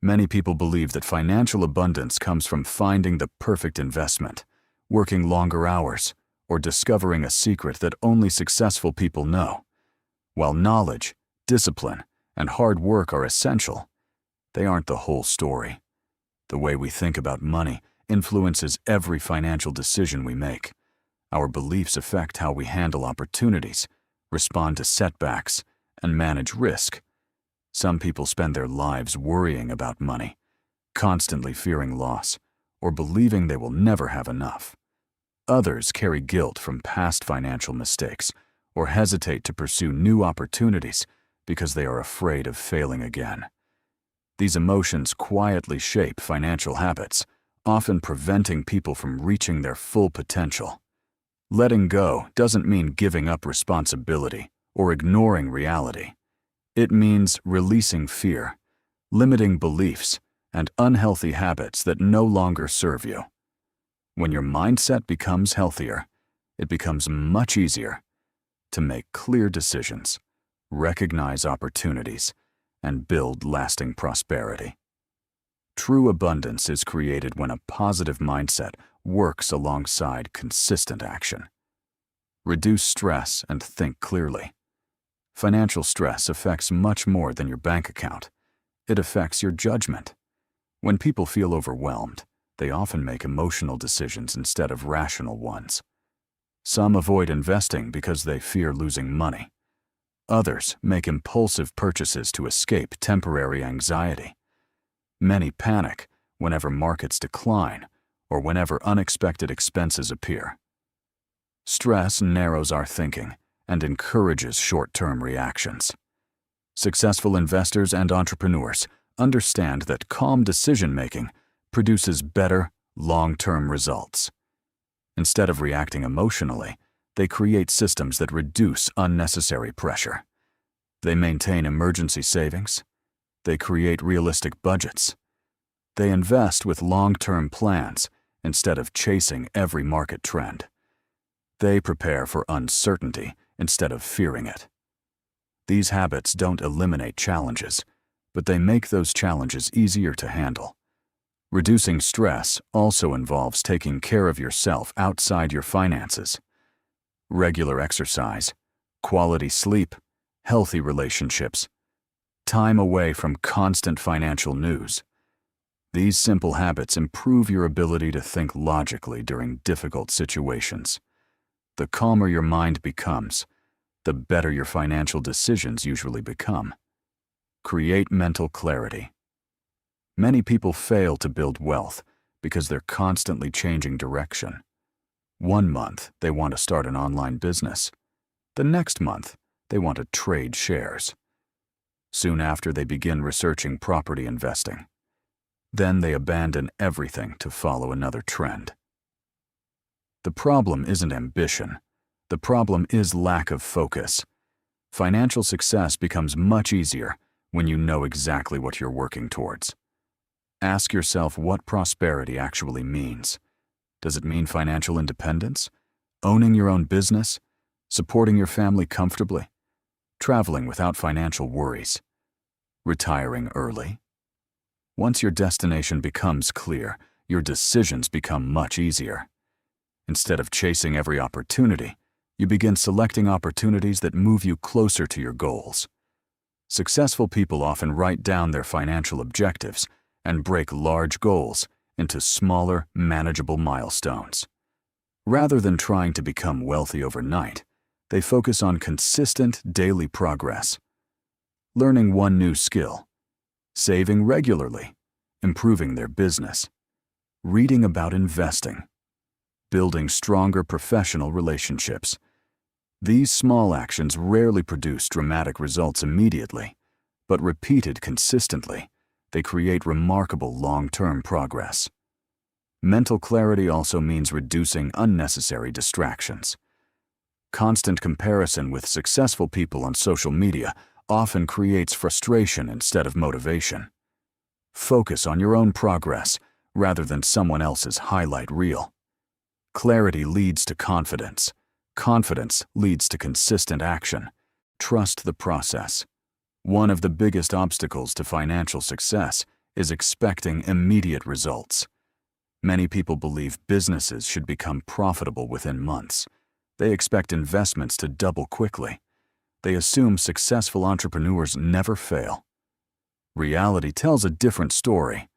Many people believe that financial abundance comes from finding the perfect investment, working longer hours, or discovering a secret that only successful people know. While knowledge, discipline, and hard work are essential, they aren't the whole story. The way we think about money influences every financial decision we make. Our beliefs affect how we handle opportunities, respond to setbacks, and manage risk. Some people spend their lives worrying about money, constantly fearing loss, or believing they will never have enough. Others carry guilt from past financial mistakes or hesitate to pursue new opportunities because they are afraid of failing again. These emotions quietly shape financial habits, often preventing people from reaching their full potential. Letting go doesn't mean giving up responsibility or ignoring reality. It means releasing fear, limiting beliefs, and unhealthy habits that no longer serve you. When your mindset becomes healthier, it becomes much easier to make clear decisions, recognize opportunities, and build lasting prosperity. True abundance is created when a positive mindset works alongside consistent action. Reduce stress and think clearly. Financial stress affects much more than your bank account. It affects your judgment. When people feel overwhelmed, they often make emotional decisions instead of rational ones. Some avoid investing because they fear losing money. Others make impulsive purchases to escape temporary anxiety. Many panic whenever markets decline or whenever unexpected expenses appear. Stress narrows our thinking and encourages short-term reactions. Successful investors and entrepreneurs understand that calm decision-making produces better, long-term results. Instead of reacting emotionally, they create systems that reduce unnecessary pressure. They maintain emergency savings. They create realistic budgets. They invest with long-term plans instead of chasing every market trend. They prepare for uncertainty instead of fearing it. These habits don't eliminate challenges, but they make those challenges easier to handle. Reducing stress also involves taking care of yourself outside your finances. Regular exercise, quality sleep, healthy relationships, time away from constant financial news. These simple habits improve your ability to think logically during difficult situations. The calmer your mind becomes, the better your financial decisions usually become. Create mental clarity. Many people fail to build wealth because they're constantly changing direction. One month, they want to start an online business. The next month, they want to trade shares. Soon after, they begin researching property investing. Then they abandon everything to follow another trend. The problem isn't ambition. The problem is lack of focus. Financial success becomes much easier when you know exactly what you're working towards. Ask yourself what prosperity actually means. Does it mean financial independence? Owning your own business? Supporting your family comfortably? Traveling without financial worries? Retiring early? Once your destination becomes clear, your decisions become much easier. Instead of chasing every opportunity, you begin selecting opportunities that move you closer to your goals. Successful people often write down their financial objectives and break large goals into smaller, manageable milestones. Rather than trying to become wealthy overnight, they focus on consistent daily progress. Learning one new skill, saving regularly, improving their business, reading about investing, building stronger professional relationships. These small actions rarely produce dramatic results immediately, but repeated consistently, they create remarkable long-term progress. Mental clarity also means reducing unnecessary distractions. Constant comparison with successful people on social media often creates frustration instead of motivation. Focus on your own progress rather than someone else's highlight reel. Clarity leads to confidence. Confidence leads to consistent action. Trust the process. One of the biggest obstacles to financial success is expecting immediate results. Many people believe businesses should become profitable within months. They expect investments to double quickly. They assume successful entrepreneurs never fail. Reality tells a different story.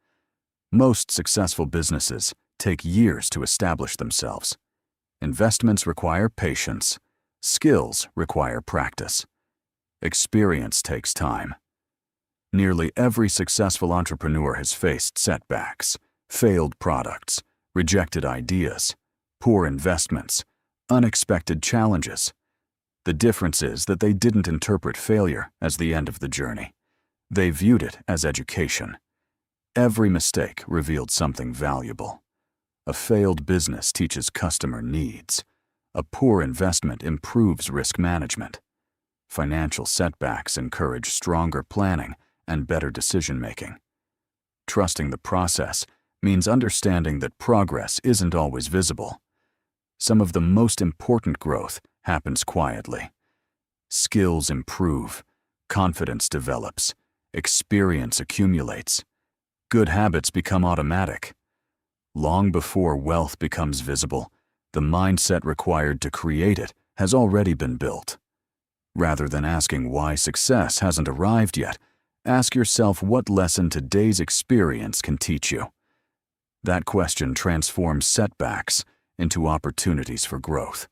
Most successful businesses take years to establish themselves. Investments require patience. Skills require practice. Experience takes time. Nearly every successful entrepreneur has faced setbacks, failed products, rejected ideas, poor investments, unexpected challenges. The difference is that they didn't interpret failure as the end of the journey. They viewed it as education. Every mistake revealed something valuable. A failed business teaches customer needs. A poor investment improves risk management. Financial setbacks encourage stronger planning and better decision-making. Trusting the process means understanding that progress isn't always visible. Some of the most important growth happens quietly. Skills improve, confidence develops, experience accumulates. Good habits become automatic. Long before wealth becomes visible, the mindset required to create it has already been built. Rather than asking why success hasn't arrived yet, ask yourself what lesson today's experience can teach you. That question transforms setbacks into opportunities for growth.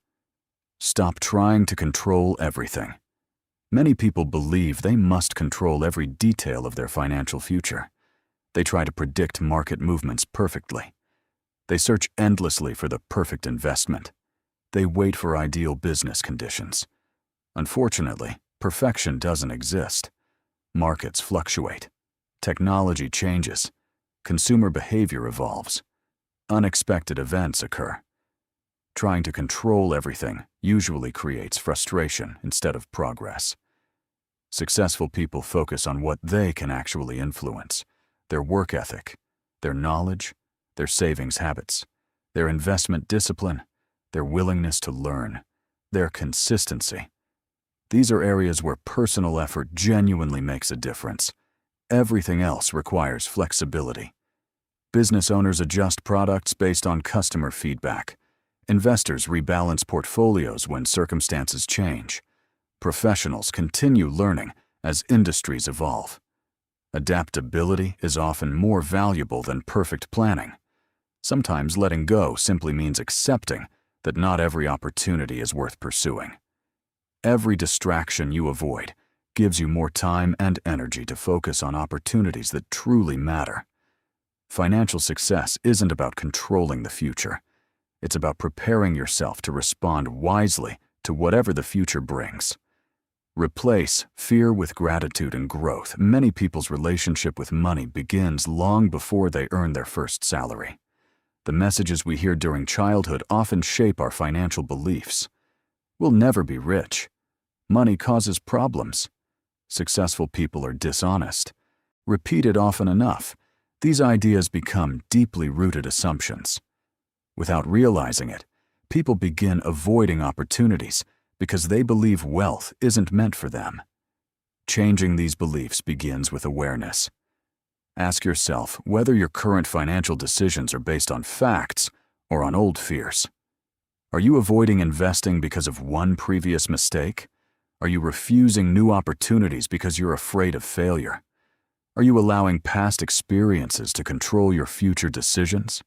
Stop trying to control everything. Many people believe they must control every detail of their financial future. They try to predict market movements perfectly. They search endlessly for the perfect investment. They wait for ideal business conditions. Unfortunately, perfection doesn't exist. Markets fluctuate. Technology changes. Consumer behavior evolves. Unexpected events occur. Trying to control everything usually creates frustration instead of progress. Successful people focus on what they can actually influence: their work ethic, their knowledge, their savings habits, their investment discipline, their willingness to learn, their consistency. These are areas where personal effort genuinely makes a difference. Everything else requires flexibility. Business owners adjust products based on customer feedback. Investors rebalance portfolios when circumstances change. Professionals continue learning as industries evolve. Adaptability is often more valuable than perfect planning. Sometimes letting go simply means accepting that not every opportunity is worth pursuing. Every distraction you avoid gives you more time and energy to focus on opportunities that truly matter. Financial success isn't about controlling the future. It's about preparing yourself to respond wisely to whatever the future brings. Replace fear with gratitude and growth. Many people's relationship with money begins long before they earn their first salary. The messages we hear during childhood often shape our financial beliefs. We'll never be rich. Money causes problems. Successful people are dishonest. Repeated often enough, these ideas become deeply rooted assumptions. Without realizing it, people begin avoiding opportunities because they believe wealth isn't meant for them. Changing these beliefs begins with awareness. Ask yourself whether your current financial decisions are based on facts or on old fears. Are you avoiding investing because of one previous mistake? Are you refusing new opportunities because you're afraid of failure? Are you allowing past experiences to control your future decisions?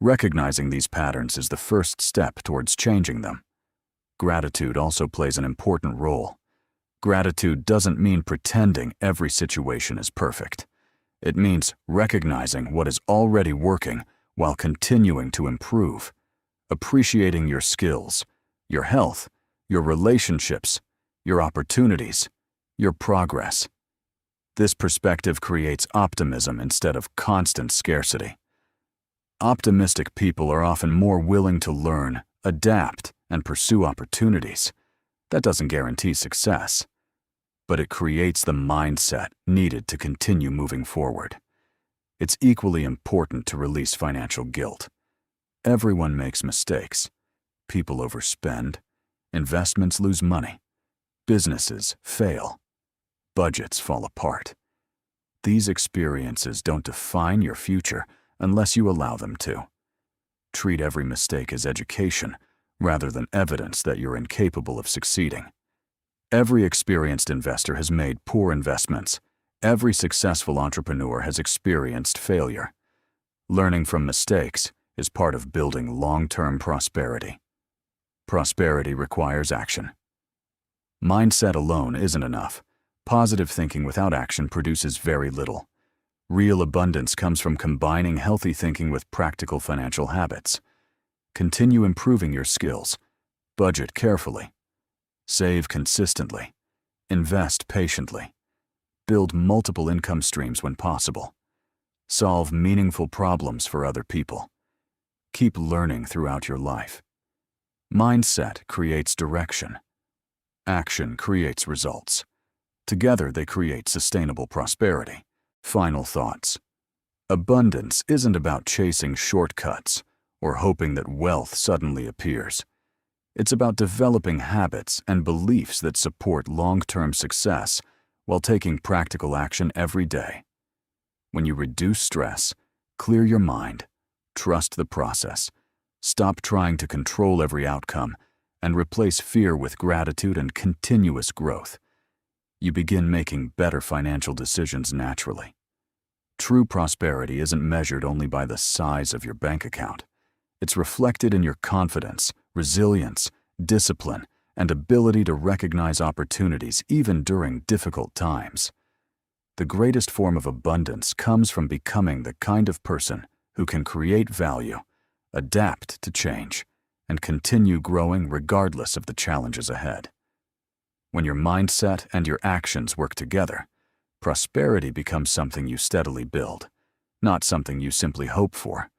Recognizing these patterns is the first step towards changing them. Gratitude also plays an important role. Gratitude doesn't mean pretending every situation is perfect. It means recognizing what is already working while continuing to improve, appreciating your skills, your health, your relationships, your opportunities, your progress. This perspective creates optimism instead of constant scarcity. Optimistic people are often more willing to learn, adapt, and pursue opportunities. That doesn't guarantee success, but it creates the mindset needed to continue moving forward. It's equally important to release financial guilt. Everyone makes mistakes. People overspend. Investments lose money. Businesses fail. Budgets fall apart. These experiences don't define your future unless you allow them to. Treat every mistake as education, rather than evidence that you're incapable of succeeding. Every experienced investor has made poor investments. Every successful entrepreneur has experienced failure. Learning from mistakes is part of building long-term prosperity. Prosperity requires action. Mindset alone isn't enough. Positive thinking without action produces very little. Real abundance comes from combining healthy thinking with practical financial habits. Continue improving your skills. Budget carefully. Save consistently. Invest patiently. Build multiple income streams when possible. Solve meaningful problems for other people. Keep learning throughout your life. Mindset creates direction. Action creates results. Together they create sustainable prosperity. Final thoughts. Abundance isn't about chasing shortcuts or hoping that wealth suddenly appears. It's about developing habits and beliefs that support long-term success while taking practical action every day. When you reduce stress, clear your mind, trust the process, stop trying to control every outcome, and replace fear with gratitude and continuous growth, you begin making better financial decisions naturally. True prosperity isn't measured only by the size of your bank account. It's reflected in your confidence, resilience, discipline, and ability to recognize opportunities even during difficult times. The greatest form of abundance comes from becoming the kind of person who can create value, adapt to change, and continue growing regardless of the challenges ahead. When your mindset and your actions work together, prosperity becomes something you steadily build, not something you simply hope for.